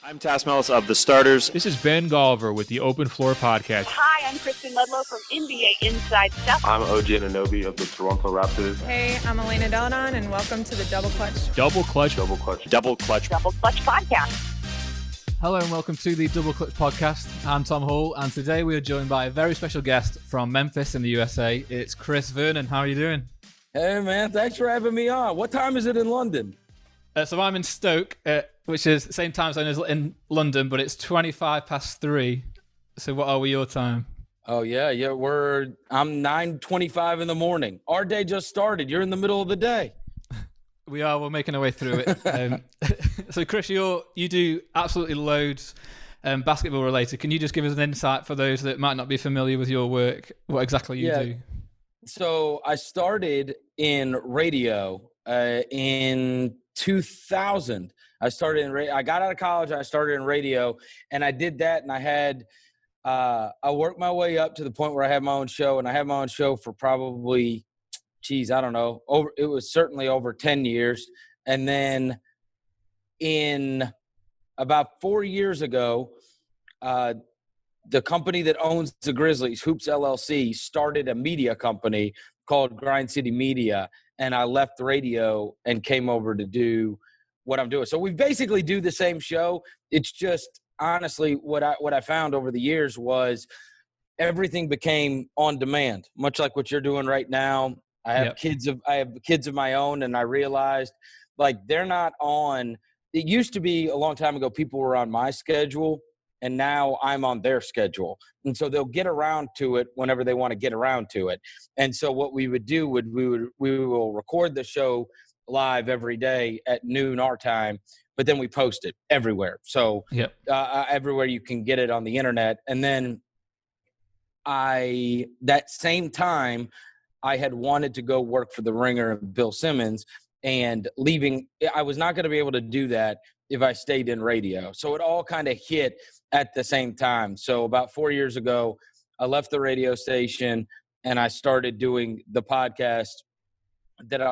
I'm Tass Mellis of The Starters. This is Ben Golliver with the Open Floor Podcast. Hi, I'm Kristen Ludlow from NBA Inside Stuff. I'm OG Anunoby of the Toronto Raptors. Hey, I'm Elena Deladon, and welcome to the Double Clutch. Double Clutch. Double Clutch Podcast. Hello and welcome to the Double Clutch Podcast. I'm Tom Hall, and today we are joined by a very special guest from Memphis in the USA. It's Chris Vernon. How are you doing? Hey, man. Thanks for having me on. What time is it in London? So I'm in Stoke, which is the same time zone as in London, but it's 25 past 3. So what are we your time? Oh, yeah. I'm 9:25 in the morning. Our day just started. You're in the middle of the day. We're making our way through it. So Chris, you do absolutely loads basketball related. Can you just give us an insight for those that might not be familiar with your work, what exactly you do? So I started in radio in 2000. I got out of college and I started in radio, and I did that, and I worked my way up to the point where I had my own show, and I had my own show for probably, I don't know, it was certainly over 10 years. And then in about 4 years ago, the company that owns the Grizzlies, Hoops LLC, started a media company called Grind City Media, and I left radio and came over to do what I'm doing. So we basically do the same show. It's just honestly what I found over the years was everything became on demand, much like what you're doing right now. I have kids of my own, and I realized like they're not on. It used to be a long time ago people were on my schedule, and now I'm on their schedule. And so they'll get around to it whenever they want to get around to it. And so what we would do we will record the show live every day at noon our time, but then we post it everywhere. So everywhere you can get it on the internet. And then that same time I had wanted to go work for the Ringer and Bill Simmons, and I was not going to be able to do that if I stayed in radio. So it all kind of hit at the same time. So about 4 years ago, I left the radio station and I started doing the podcast that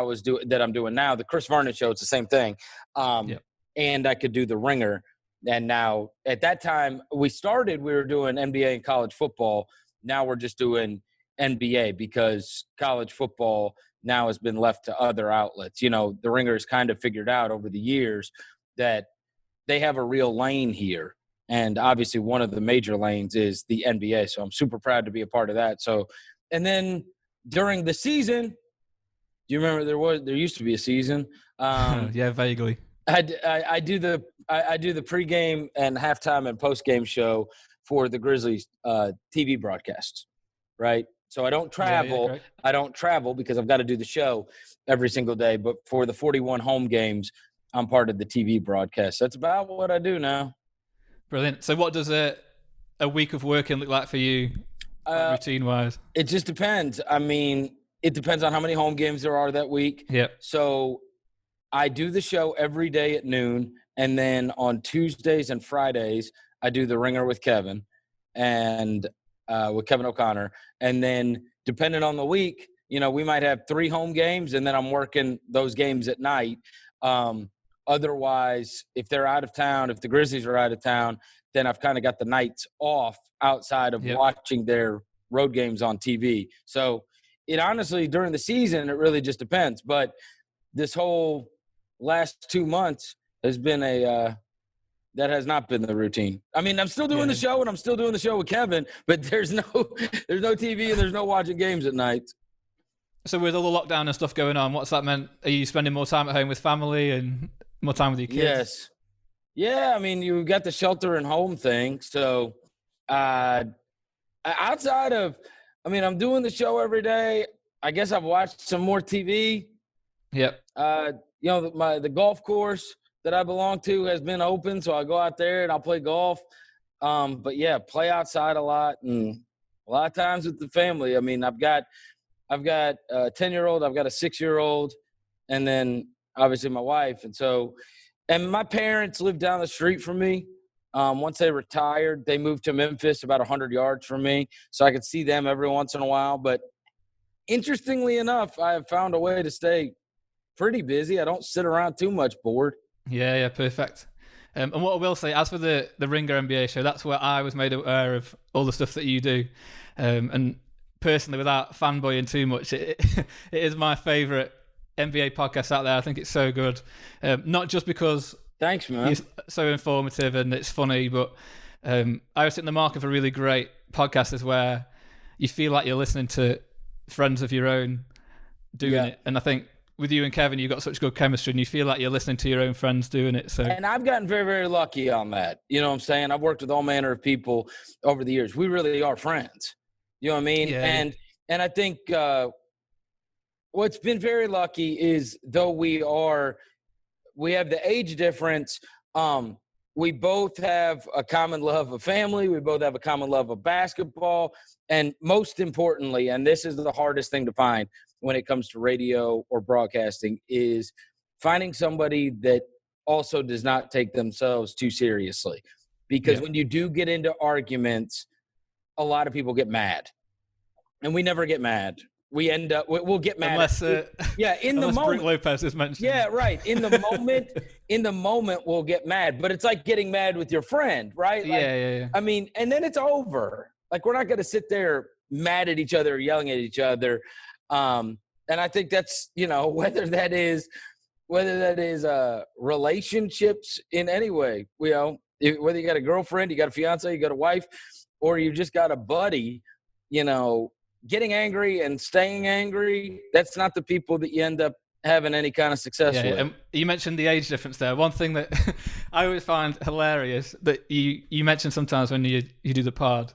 I'm doing now, the Chris Vernon Show. It's the same thing. And I could do the Ringer. And now at that time we were doing NBA and college football. Now we're just doing NBA because college football now has been left to other outlets. You know, the Ringer has kind of figured out over the years that they have a real lane here. And obviously one of the major lanes is the NBA. So I'm super proud to be a part of that. So, and then during the season, do you remember there used to be a season? Yeah, vaguely. I do the pregame and halftime and postgame show for the Grizzlies TV broadcasts, right? So I don't travel. Yeah, I don't travel because I've got to do the show every single day. But for the 41 home games, I'm part of the TV broadcast. That's about what I do now. Brilliant. So what does a week of working look like for you, routine-wise? It just depends. I mean, it depends on how many home games there are that week. Yeah. So I do the show every day at noon, and then on Tuesdays and Fridays, I do the Ringer with Kevin and with Kevin O'Connor. And then depending on the week, you know, we might have 3 home games, and then I'm working those games at night. Otherwise, if they're out of town, if the Grizzlies are out of town, then I've kind of got the nights off outside of watching their road games on TV. So it honestly, during the season, it really just depends. But this whole last 2 months has been that has not been the routine. I mean, I'm still doing the show, and I'm still doing the show with Kevin, but there's no TV and there's no watching games at night. So with all the lockdown and stuff going on, what's that meant? Are you spending more time at home with family and more time with your kids? Yes. Yeah, I mean, you got the shelter and home thing. So outside of, I mean, I'm doing the show every day. I guess I've watched some more TV. Yep. You know, the golf course that I belong to has been open, so I go out there and I'll play golf. But yeah, play outside a lot, and a lot of times with the family. I mean, I've got a 10-year-old, I've got a 6-year-old, and then obviously my wife. And my parents live down the street from me. Once they retired, they moved to Memphis about 100 yards from me, so I could see them every once in a while. But interestingly enough, I have found a way to stay pretty busy. I don't sit around too much bored. Yeah, perfect. And what I will say, as for the Ringer NBA show, that's where I was made aware of all the stuff that you do. And personally, without fanboying too much, it is my favourite NBA podcast out there. I think it's so good. Not just because Thanks, man. it's so informative and it's funny, but I always think the mark of a really great podcast is where you feel like you're listening to friends of your own doing it. And I think with you and Kevin, you've got such good chemistry and you feel like you're listening to your own friends doing it. So, and I've gotten very, very lucky on that. You know what I'm saying? I've worked with all manner of people over the years. We really are friends. You know what I mean? Yeah. And I think what's been very lucky is though we have the age difference, we both have a common love of family. We both have a common love of basketball. And most importantly, and this is the hardest thing to find when it comes to radio or broadcasting, is finding somebody that also does not take themselves too seriously. Because when you do get into arguments, a lot of people get mad. And we never get mad. We end up, we'll get mad. Unless, in the moment. Brook Lopez is mentioned. Yeah, right. In the moment, we'll get mad. But it's like getting mad with your friend, right? Like, yeah. I mean, and then it's over. Like, we're not going to sit there mad at each other or yelling at each other. And I think that's, whether that is relationships in any way, whether you got a girlfriend, you got a fiance, you got a wife, or you just got a buddy, getting angry and staying angry, that's not the people that you end up having any kind of success with. And you mentioned the age difference there. One thing that I always find hilarious that you mention sometimes when you do the pod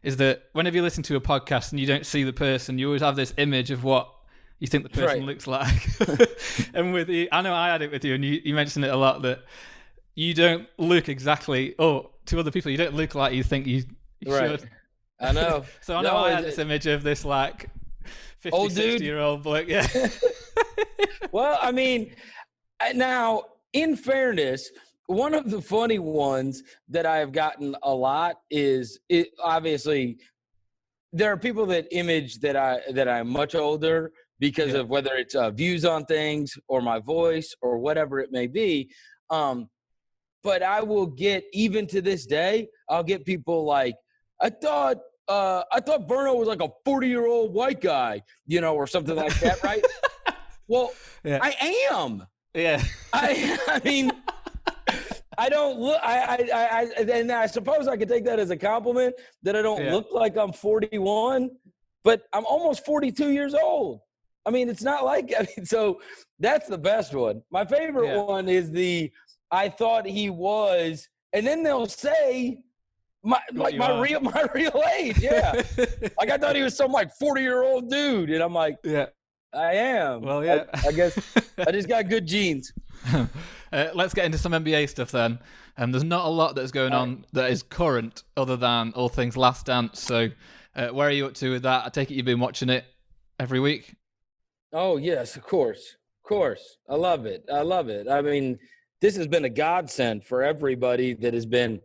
is that whenever you listen to a podcast and you don't see the person, you always have this image of what you think the person looks like. And with you, I know I had it with you, and you mentioned it a lot, that you don't look exactly, to other people, you don't look like you think you should. I know. So I know I had this image of this like 50, old 60-year-old bloke. Yeah. Well, I mean, now, in fairness, one of the funny ones that I have gotten a lot is obviously there are people that image that I'm much older because of whether it's views on things or my voice or whatever it may be. But I will get, even to this day, I'll get people like, I thought Vernon was like a 40-year-old white guy, or something like that, right? Well, I am. Yeah. I mean, I don't look. And I suppose I could take that as a compliment that I don't look like I'm 41, but I'm almost 42 years old. I mean, it's not like. So that's the best one. My favorite one is I thought he was, and then they'll say my real age. Yeah, like I thought he was some like 40-year-old dude, and I'm like, I am. Well, yeah. I guess I just got good genes. Let's get into some NBA stuff then. There's not a lot that's going on that is current other than all things Last Dance. So where are you up to with that? I take it you've been watching it every week? Oh, yes, of course. Of course. I love it. I mean, this has been a godsend for everybody that has been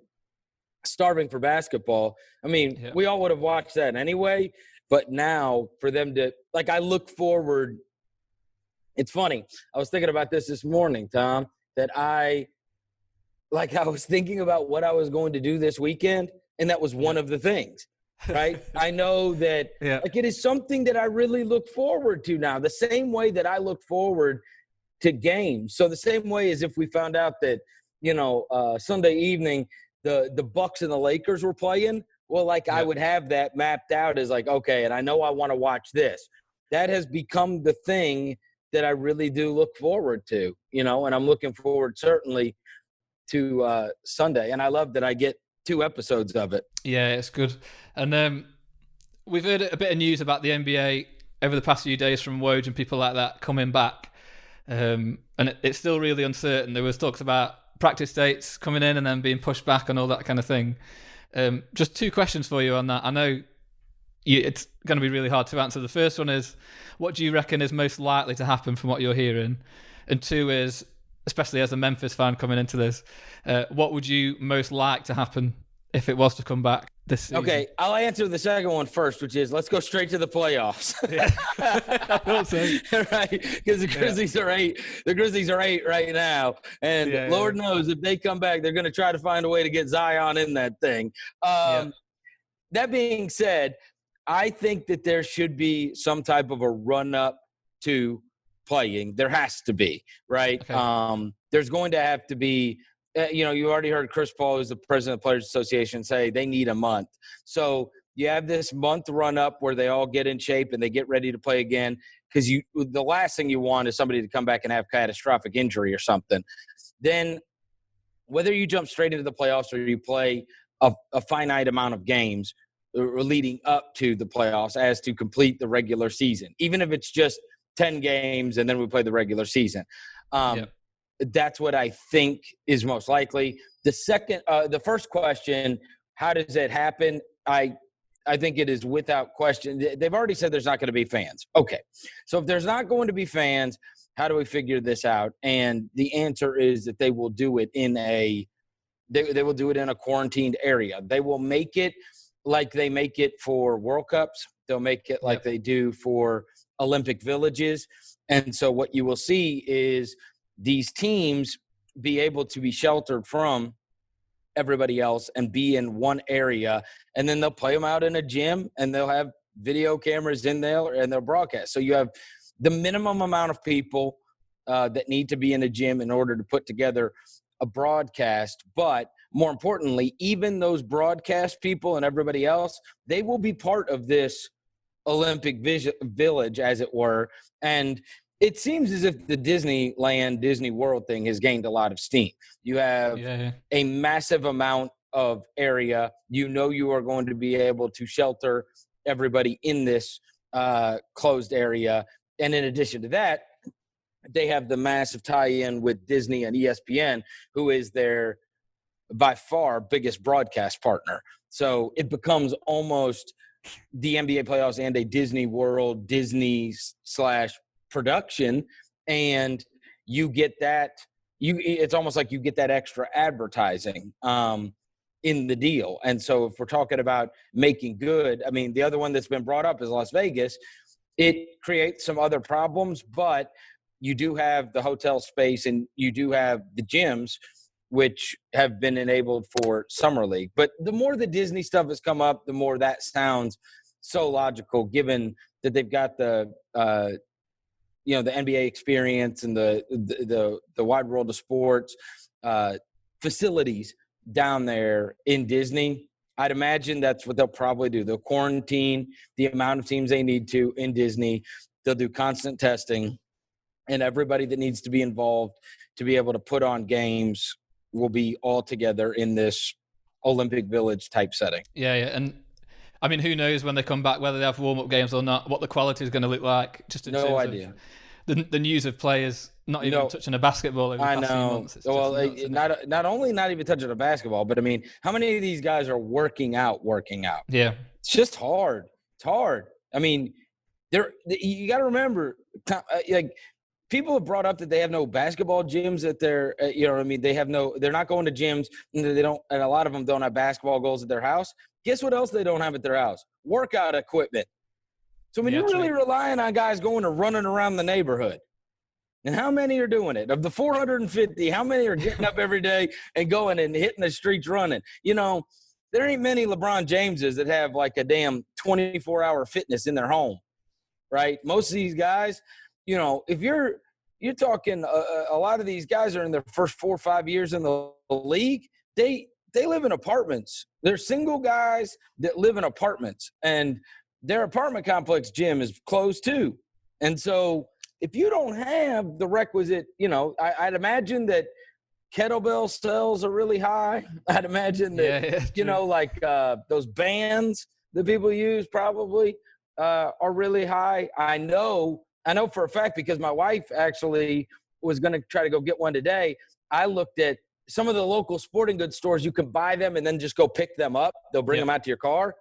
starving for basketball. I mean, we all would have watched that anyway. But now for them to, like, I look forward. It's funny. I was thinking about this morning, Tom, that I was thinking about what I was going to do this weekend, and that was one of the things, right? I know that it is something that I really look forward to now, the same way that I look forward to games. So the same way as if we found out that, Sunday evening, the Bucks and the Lakers were playing, well, I would have that mapped out as like, okay, and I know I want to watch this. That has become the thing that I really do look forward to, and I'm looking forward certainly to Sunday. And I love that I get 2 episodes of it. Yeah, it's good. And we've heard a bit of news about the NBA over the past few days from Woj and people like that coming back. And it's still really uncertain. There was talks about practice dates coming in and then being pushed back and all that kind of thing. Just 2 questions for you on that. I know it's going to be really hard to answer. The first one is, what do you reckon is most likely to happen from what you're hearing? And 2 is, especially as a Memphis fan coming into this, what would you most like to happen if it was to come back? this season. Okay, I'll answer the second one first, which is let's go straight to the playoffs. I thought so. Right, because the Grizzlies are 8. The Grizzlies are 8 right now, and Lord knows if they come back, they're going to try to find a way to get Zion in that thing. That being said, I think that there should be some type of a run-up to playing. There has to be, right? Okay. There's going to have to be. You already heard Chris Paul, who's the president of the Players Association, say they need a month. So you have this month run up where they all get in shape and they get ready to play again, because the last thing you want is somebody to come back and have catastrophic injury or something. Then whether you jump straight into the playoffs or you play a finite amount of games leading up to the playoffs as to complete the regular season, even if it's just 10 games and then we play the regular season. That's what I think is most likely. The first question, how does it happen? I think it is without question. They've already said there's not going to be fans. Okay. So if there's not going to be fans, how do we figure this out? And the answer is that they will do it in a quarantined area. They will make it like they make it for World Cups. They'll make it like they do for Olympic villages. And so what you will see is these teams be able to be sheltered from everybody else and be in one area, and then they'll play them out in a gym and they'll have video cameras in there and they'll broadcast. So you have the minimum amount of people that need to be in a gym in order to put together a broadcast. But more importantly, even those broadcast people and everybody else, they will be part of this Olympic village, as it were. And it seems as if the Disney World thing has gained a lot of steam. You have a massive amount of area. You are going to be able to shelter everybody in this closed area. And in addition to that, they have the massive tie-in with Disney and ESPN, who is their by far biggest broadcast partner. So it becomes almost the NBA playoffs and a Disney World, Disney / production, and you get that. It's almost like you get that extra advertising in the deal. And so if we're talking about making good, I mean, the other one that's been brought up is Las Vegas. It creates some other problems, but you do have the hotel space and you do have the gyms, which have been enabled for Summer League. But the more the Disney stuff has come up, the more that sounds so logical, given that they've got the NBA experience and the wide world of sports facilities down there in Disney. I'd imagine that's what they'll probably do. They'll quarantine the amount of teams they need to in Disney. They'll do constant testing, and everybody that needs to be involved to be able to put on games will be all together in this Olympic Village type setting. Yeah. And I mean, who knows when they come back, whether they have warm-up games or not, what the quality is going to look like. Just in no idea. The news of players not even touching a basketball over the past few months. It's nuts, not only not even touching a basketball, but I mean, how many of these guys are working out? Yeah. It's just hard. It's hard. I mean, you got to remember, like, people have brought up that they have no basketball gyms at their, they're not going to gyms, and and a lot of them don't have basketball goals at their house. Guess what else they don't have at their house? Workout equipment. So I mean, you're really relying on guys going and running around the neighborhood. And how many are doing it? Of the 450, how many are getting up every day and going and hitting the streets running? You know, there ain't many LeBron Jameses that have like a damn 24-hour fitness in their home, right? Most of these guys, you know, if you're talking a lot of these guys are in their first 4 or 5 years in the league, they live in apartments. They're single guys that live in apartments, and their apartment complex gym is closed too. And so if you don't have the requisite, you know, I'd imagine that kettlebell sales are really high. I'd imagine that, like those bands that people use probably are really high. I know for a fact, because my wife actually was going to try to go get one today. I looked at some of the local sporting goods stores. You can buy them and then just go pick them up. They'll bring them out to your car.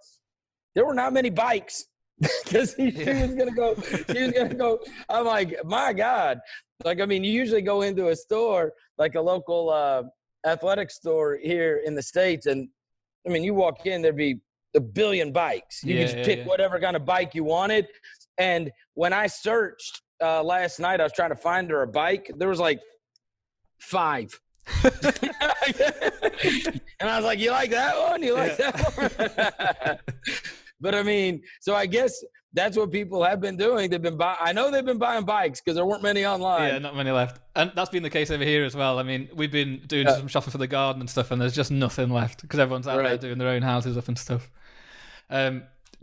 There were not many bikes because she was going to go. I'm like, my God. Like, I mean, you usually go into a store, like a local athletic store here in the States. And I mean, you walk in, there'd be a billion bikes. You could just pick whatever kind of bike you wanted. And when I searched last night, I was trying to find her a bike. There was like 5. And I was like, you like that one? You like that one? But I mean, so I guess that's what people have been doing. They've been I know they've been buying bikes because there weren't many online. Yeah, not many left. And that's been the case over here as well. I mean, we've been doing some shopping for the garden and stuff, and there's just nothing left because everyone's out there doing their own houses up and stuff.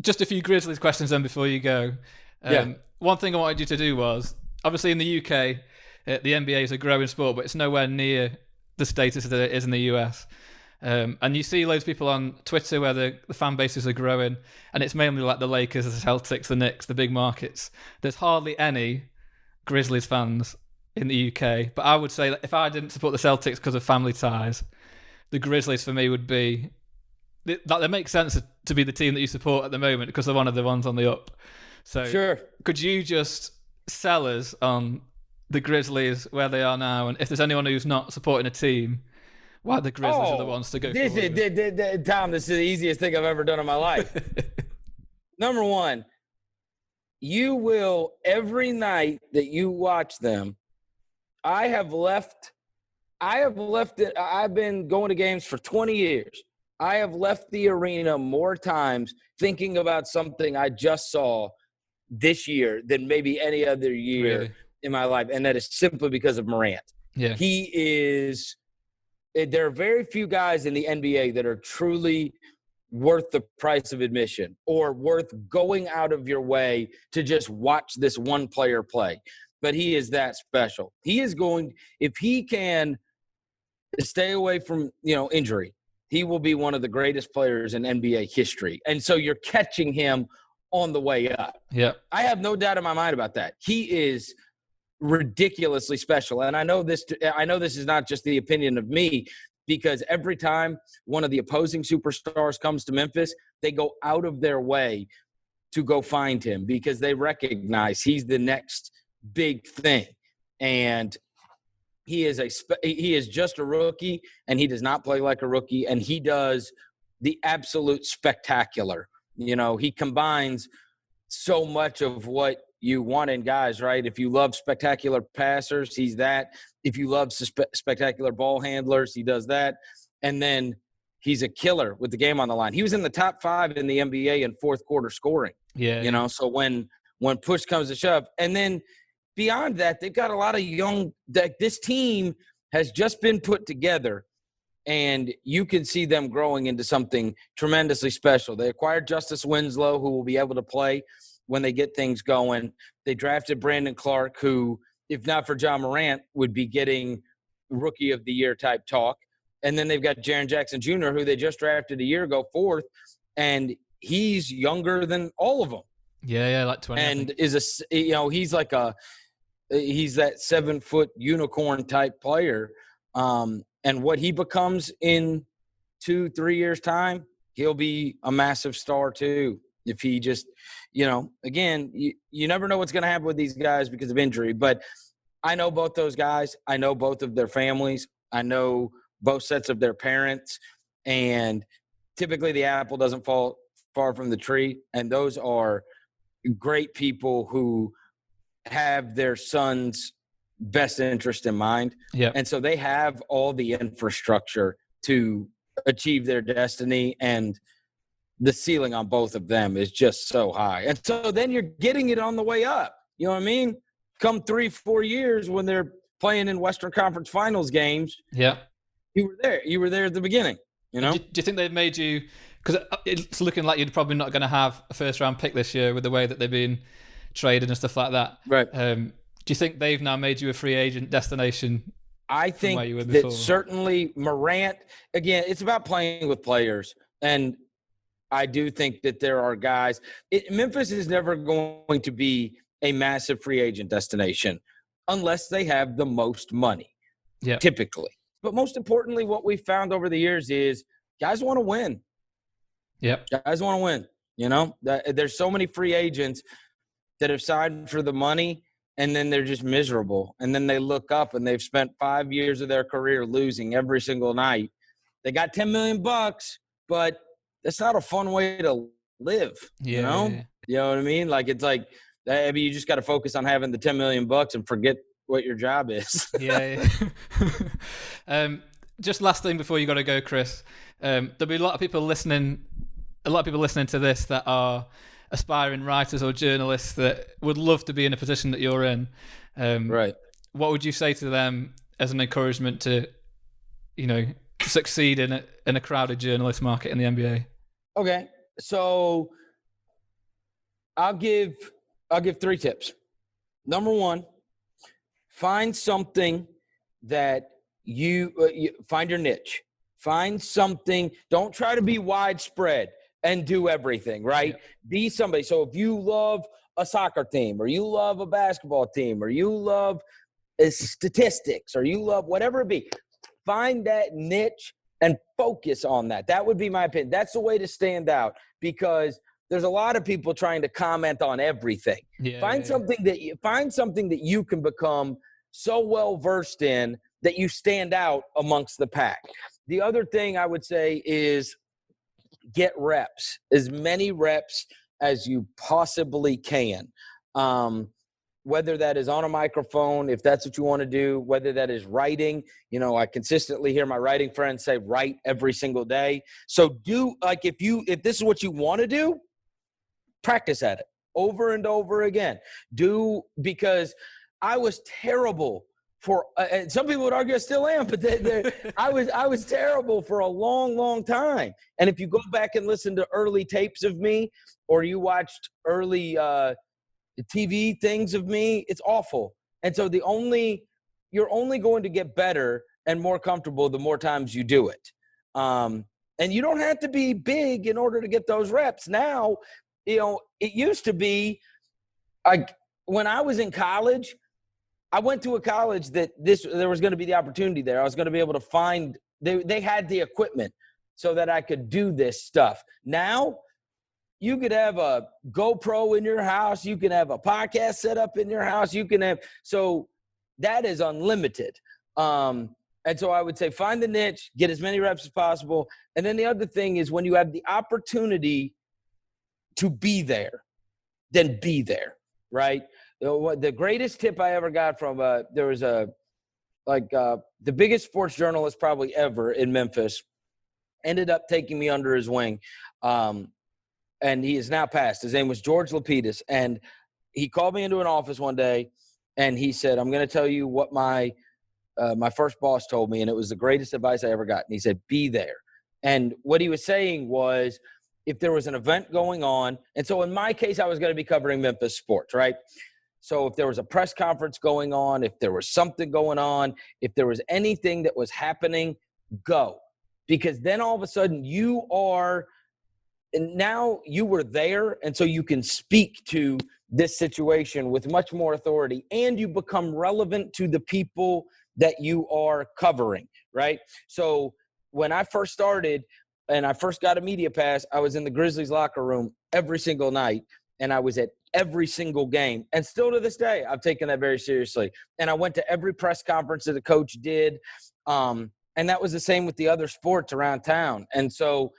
Just a few Grizzlies questions then before you go. One thing I wanted you to do was, obviously in the UK, the NBA is a growing sport, but it's nowhere near the status that it is in the US. And you see loads of people on Twitter where the fan bases are growing, and it's mainly like the Lakers, the Celtics, the Knicks, the big markets. There's hardly any Grizzlies fans in the UK, but I would say that if I didn't support the Celtics because of family ties, the Grizzlies for me would be that. It makes sense to be the team that you support at the moment because they're one of the ones on the up. So could you just sell us on the Grizzlies, where they are now, and if there's anyone who's not supporting a team, why the Grizzlies are the ones to go Tom, this is the easiest thing I've ever done in my life. Number one, you will, every night that you watch them, I've been going to games for 20 years. I have left the arena more times thinking about something I just saw this year than maybe any other year in my life. And that is simply because of Morant. Yeah. There are very few guys in the NBA that are truly worth the price of admission or worth going out of your way to just watch this one player play. But he is that special. He is going, if he can stay away from, injury, he will be one of the greatest players in NBA history. And so you're catching him on the way up. Yeah. I have no doubt in my mind about that. He is ridiculously special. And I know this is not just the opinion of me, because every time one of the opposing superstars comes to Memphis, they go out of their way to go find him because they recognize he's the next big thing. And he is just a rookie, and he does not play like a rookie, and he does the absolute spectacular. He combines so much of what you want in guys, right? If you love spectacular passers, he's that. If you love spectacular ball handlers, he does that. And then he's a killer with the game on the line. He was in the top 5 in the NBA in fourth quarter scoring. Yeah. So when push comes to shove, and then beyond that, they've got a lot of young – this team has just been put together, and you can see them growing into something tremendously special. They acquired Justice Winslow, who will be able to play when they get things going. They drafted Brandon Clark, who, if not for John Morant, would be getting Rookie of the Year type talk. And then they've got Jaren Jackson Jr., who they just drafted a year ago, 4th, and he's younger than all of them. Yeah, like 20. And he's he's that 7-foot unicorn type player. And what he becomes in 2-3 years' time, he'll be a massive star too. If he just, again, you never know what's going to happen with these guys because of injury. But I know both those guys. I know both of their families. I know both sets of their parents. And typically the apple doesn't fall far from the tree. And those are great people who have their son's best interest in mind. Yeah. And so they have all the infrastructure to achieve their destiny, and the ceiling on both of them is just so high. And so then you're getting it on the way up. You know what I mean? Come 3-4 years when they're playing in Western Conference Finals games. Yeah. You were there. You were there at the beginning, Do you think they've made you – because it's looking like you're probably not going to have a first-round pick this year with the way that they've been traded and stuff like that. Right. Do you think they've now made you a free agent destination? I think that certainly Morant – again, it's about playing with players. And I do think that there are guys – Memphis is never going to be a massive free agent destination unless they have the most money, typically. But most importantly, what we've found over the years is guys want to win. Yep. Guys want to win. There's so many free agents that have signed for the money, and then they're just miserable. And then they look up and they've spent 5 years of their career losing every single night. They got $10 million, but that's not a fun way to live. You know what I mean? Like, it's like, I mean, you just got to focus on having the $10 million and forget what your job is. Just last thing before you got to go, Chris. There'll be a lot of people listening to this that are aspiring writers or journalists that would love to be in a position that you're in. Right. What would you say to them as an encouragement to, succeed in a crowded journalist market in the NBA? Okay. So I'll give 3 tips. Number 1, find something that you find your niche. Find something. Don't try to be widespread and do everything, right? Yeah. Be somebody. So if you love a soccer team, or you love a basketball team, or you love statistics, or you love whatever it be, find that niche and focus on that. That would be my opinion. That's the way to stand out, because there's a lot of people trying to comment on everything. Find something that you can become so well versed in that you stand out amongst the pack. The other thing I would say is get reps, as many reps as you possibly can. Whether that is on a microphone, if that's what you want to do, whether that is writing. I consistently hear my writing friends say, write every single day. So if this is what you want to do, practice at it over and over again. Because I was terrible for, and some people would argue I still am, but I was terrible for a long, long time. And if you go back and listen to early tapes of me, or you watched early TV things of me, it's awful. And so you're only going to get better and more comfortable the more times you do it. And you don't have to be big in order to get those reps. Now, it used to be, when I was in college, I went to a college that there was going to be the opportunity there. I was going to be able to find, they had the equipment so that I could do this stuff. Now, you could have a GoPro in your house. You can have a podcast set up in your house. So that is unlimited. And so I would say find the niche, get as many reps as possible. And then the other thing is, when you have the opportunity to be there, then be there, right? The greatest tip I ever got from there was the biggest sports journalist probably ever in Memphis, ended up taking me under his wing. And he is now passed. His name was George Lapidus. And he called me into an office one day, and he said, I'm going to tell you what my first boss told me. And it was the greatest advice I ever got. And he said, be there. And what he was saying was, if there was an event going on, and so in my case, I was going to be covering Memphis sports, right? So if there was a press conference going on, if there was something going on, if there was anything that was happening, go. Because then all of a sudden now you were there, and so you can speak to this situation with much more authority, and you become relevant to the people that you are covering, right? So when I first started and I first got a media pass, I was in the Grizzlies locker room every single night, and I was at every single game. And still to this day, I've taken that very seriously. And I went to every press conference that a coach did. And that was the same with the other sports around town. And so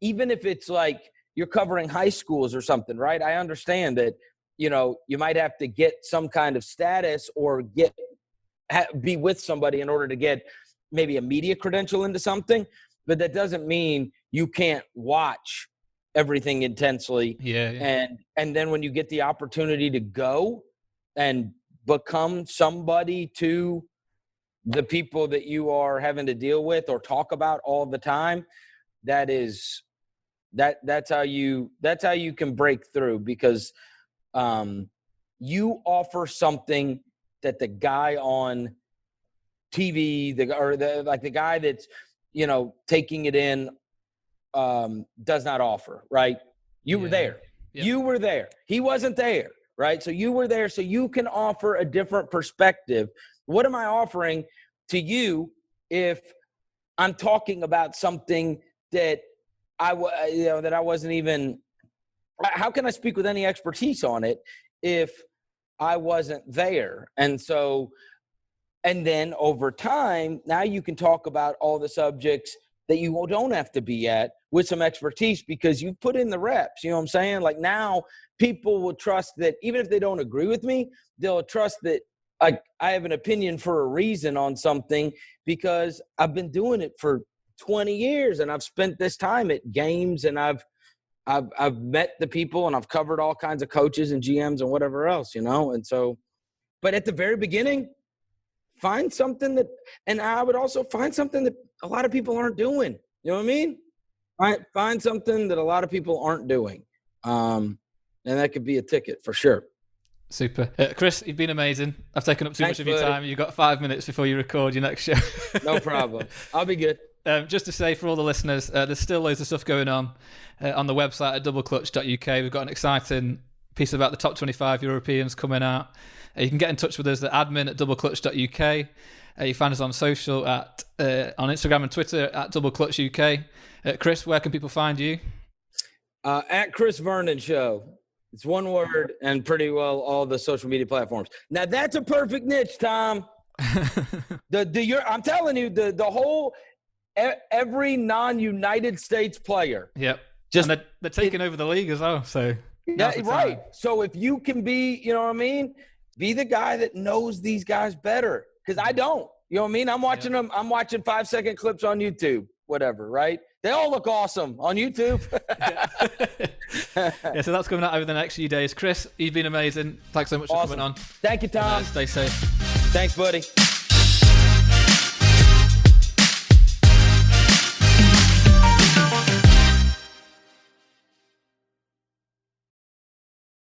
even if it's like you're covering high schools or something, right? I understand that, you might have to get some kind of status or be with somebody in order to get maybe a media credential into something. But that doesn't mean you can't watch everything intensely. Yeah. And then when you get the opportunity to go and become somebody to the people that you are having to deal with or talk about all the time, that's how you can break through, because you offer something that the guy on TV, the guy that's taking it in does not offer, right? You were there. Yep. You were there. He wasn't there, right? So you were there, so you can offer a different perspective. What am I offering to you if I'm talking about something that that I wasn't even – how can I speak with any expertise on it if I wasn't there? And so – and then over time, now you can talk about all the subjects that you don't have to be at with some expertise because you put in the reps. You know what I'm saying? Like now people will trust that even if they don't agree with me, they'll trust that I have an opinion for a reason on something because I've been doing it for 20 years and I've spent this time at games and I've met the people and I've covered all kinds of coaches and GMs and whatever else, And so, but at the very beginning, find something that, and I would also find something that a lot of people aren't doing. You know what I mean? Find something that a lot of people aren't doing. And that could be a ticket for sure. Super. Chris, you've been amazing. I've taken up too much of your time. You've got 5 minutes before you record your next show. No problem. I'll be good. Just to say for all the listeners, there's still loads of stuff going on the website at doubleclutch.uk. We've got an exciting piece about the top 25 Europeans coming out. You can get in touch with us at admin@doubleclutch.uk. You find us on social on Instagram and Twitter at doubleclutchuk. Chris, where can people find you? At Chris Vernon Show. It's one word and pretty well all the social media platforms. Now that's a perfect niche, Tom. I'm telling you, the whole every non-United States player. Yep. Just and they're taking over the league as well. So yeah, right. So if you can be, you know what I mean, be the guy that knows these guys better. Because I don't. You know what I mean? I'm watching them. I'm watching 5-second clips on YouTube, whatever, right? They all look awesome on YouTube. Yeah, so that's coming out over the next few days. Chris, you've been amazing. Thanks so much for coming on. Thank you, Tom. Stay safe. Thanks, buddy.